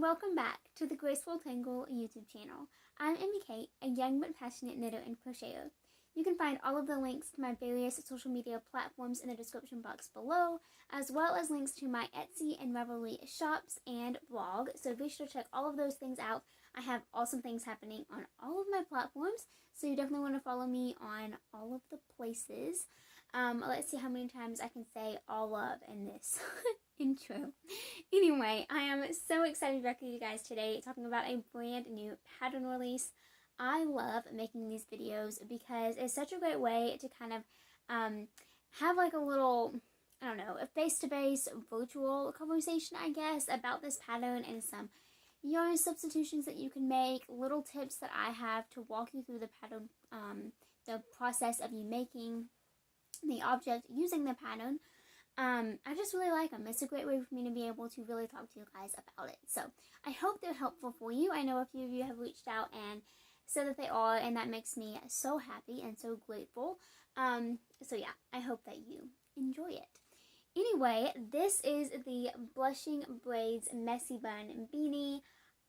welcome back to the Graceful Tangle YouTube channel. I'm Amy Kate, a young but passionate knitter and crocheter. You can find all of the links to my various social media platforms in the description box below, as well as links to my Etsy and Ravelry shops and blog, so be sure to check all of those things out. I have awesome things happening on all of my platforms, so you definitely want to follow me on all of the places. Let's see how many times I can say all of in this intro. Anyway, I am so excited to be back with you guys today talking about a brand new pattern release. I love making these videos because it's such a great way to kind of have like a little, I don't know, a face-to-face virtual conversation, I guess, about this pattern and some yarn substitutions that you can make, little tips that I have to walk you through the pattern, the process of you making the object using the pattern. I just really like them. It's a great way for me to be able to really talk to you guys about it. So I hope they're helpful for you. I know a few of you have reached out and said that they are, and that makes me so happy and so grateful. So yeah, I hope that you enjoy it. Anyway, this is the Blushing Braids Messy Bun Beanie.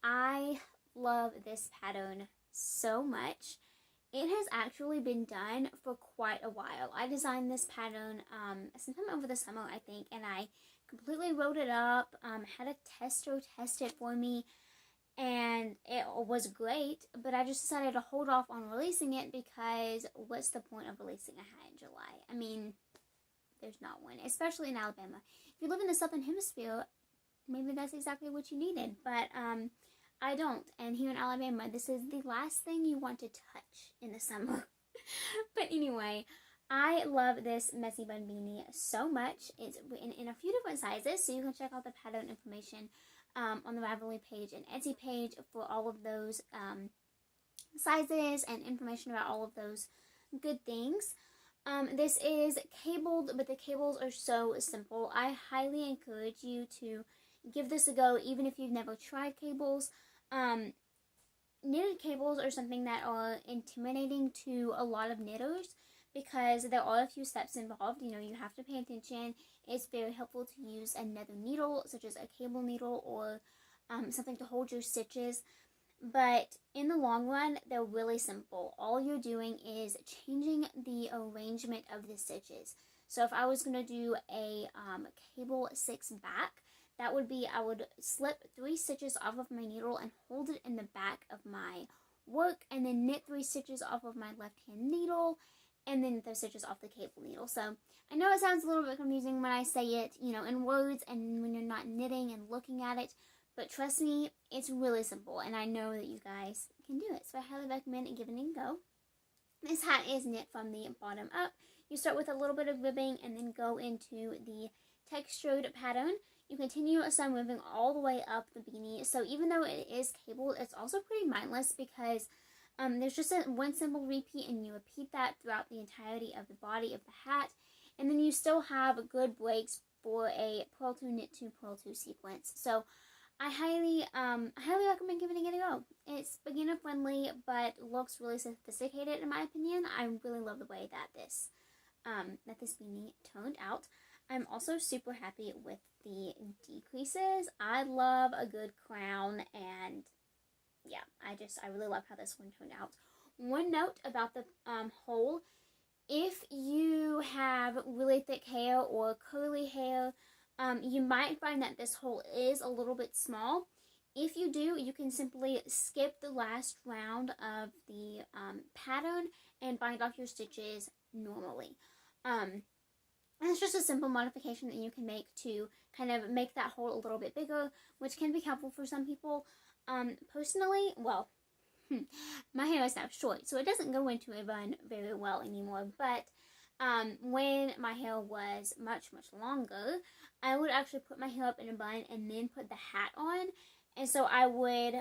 I love this pattern so much. It has actually been done for quite a while. I designed this pattern sometime over the summer, I think, and I completely wrote it up, had a tester test it for me, and it was great, but I just decided to hold off on releasing it because what's the point of releasing a hat in July? I mean, there's not one, especially in Alabama. If you live in the Southern Hemisphere, maybe that's exactly what you needed, but I don't, and here in Alabama, this is the last thing you want to touch in the summer. But anyway, I love this Messy Bun Beanie so much. It's in a few different sizes, so you can check out the pattern information on the Ravelry page and Etsy page for all of those sizes and information about all of those good things. This is cabled, but the cables are so simple. I highly encourage you to give this a go, even if you've never tried cables. Knitted cables are something that are intimidating to a lot of knitters because there are a few steps involved. You know, you have to pay attention. It's very helpful to use another needle, such as a cable needle or something to hold your stitches. But in the long run, they're really simple. All you're doing is changing the arrangement of the stitches. So if I was going to do a cable 6 back, that would be, I would slip 3 stitches off of my needle and hold it in the back of my work, and then knit 3 stitches off of my left hand needle, and then those stitches off the cable needle. So I know it sounds a little bit confusing when I say it, you know, in words and when you're not knitting and looking at it, but trust me, it's really simple, and I know that you guys can do it. So I highly recommend giving it a go. This hat is knit from the bottom up. You start with a little bit of ribbing and then go into the textured pattern. You continue some ribbing all the way up the beanie. So even though it is cabled, it's also pretty mindless because there's just one simple repeat, and you repeat that throughout the entirety of the body of the hat. And then you still have good breaks for a purl to knit to purl to sequence. So I highly recommend giving it a go. It's beginner friendly, but looks really sophisticated in my opinion. I really love the way that this beanie turned out. I'm also super happy with the decreases. I love a good crown, and yeah, I really love how this one turned out. One note about the hole: if you have really thick hair or curly hair, you might find that this hole is a little bit small. If you do, you can simply skip the last round of the pattern and bind off your stitches normally. And it's just a simple modification that you can make to kind of make that hole a little bit bigger, which can be helpful for some people. Personally, well, my hair is now short, so it doesn't go into a bun very well anymore, but when my hair was much longer, I would actually put my hair up in a bun and then put the hat on. And so I would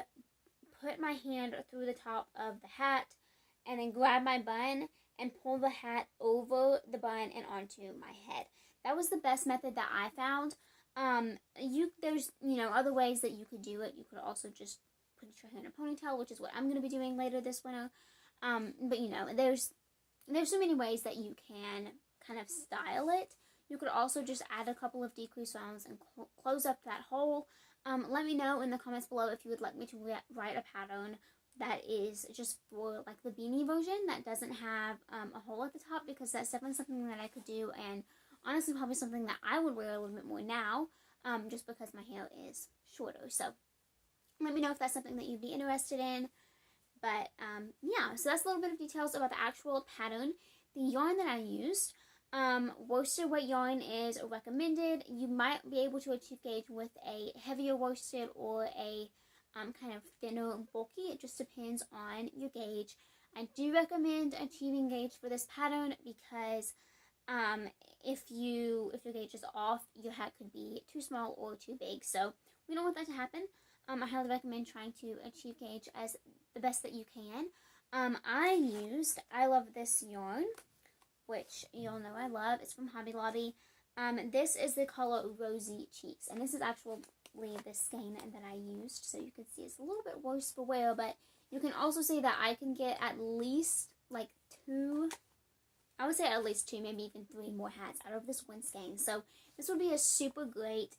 put my hand through the top of the hat and then grab my bun and pull the hat over the bun and onto my head. That was the best method that I found. There's, you know, other ways that you could do it. You could also just put your hair in a ponytail, which is what I'm going to be doing later this winter. But you know, there's so many ways that you can kind of style it. You could also just add a couple of decrease rounds and close up that hole. Let me know in the comments below if you would like me to write a pattern that is just for like the beanie version that doesn't have a hole at the top, because that's definitely something that I could do, and honestly probably something that I would wear a little bit more now, just because my hair is shorter. So let me know if that's something that you'd be interested in. But yeah, so that's a little bit of details about the actual pattern. The yarn that I used, worsted weight yarn is recommended. You might be able to achieve gauge with a heavier worsted or a kind of thinner bulky. It just depends on your gauge. I do recommend achieving gauge for this pattern because if your gauge is off, your hat could be too small or too big. So we don't want that to happen. I highly recommend trying to achieve gauge as the best that you can. I love this yarn, which you'll know I love. It's from Hobby Lobby. This is the color Rosy Cheeks, and this is actually the skein that I used, so you can see it's a little bit worse for wear, but you can also see that I can get at least like two, I would say at least two, maybe even three more hats out of this one skein. So this would be a super great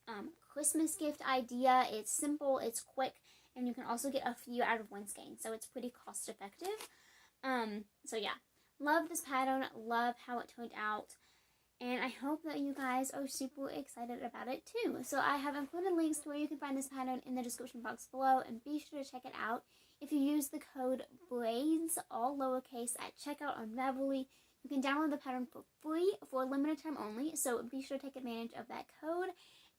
Christmas gift idea. It's simple, it's quick, and you can also get a few out of one skein, so it's pretty cost effective. So yeah, love this pattern, love how it turned out, and I hope that you guys are super excited about it too. So I have included links to where you can find this pattern in the description box below, and be sure to check it out. If you use the code BRAIDS, all lowercase, at checkout on Ravelry, you can download the pattern for free for a limited time only, so be sure to take advantage of that code.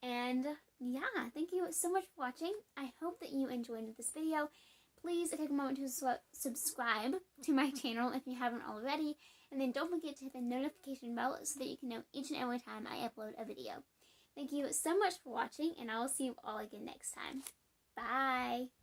And yeah, thank you so much for watching. I hope that you enjoyed this video. Please take a moment to subscribe to my channel if you haven't already, and then don't forget to hit the notification bell so that you can know each and every time I upload a video. Thank you so much for watching, and I will see you all again next time. Bye!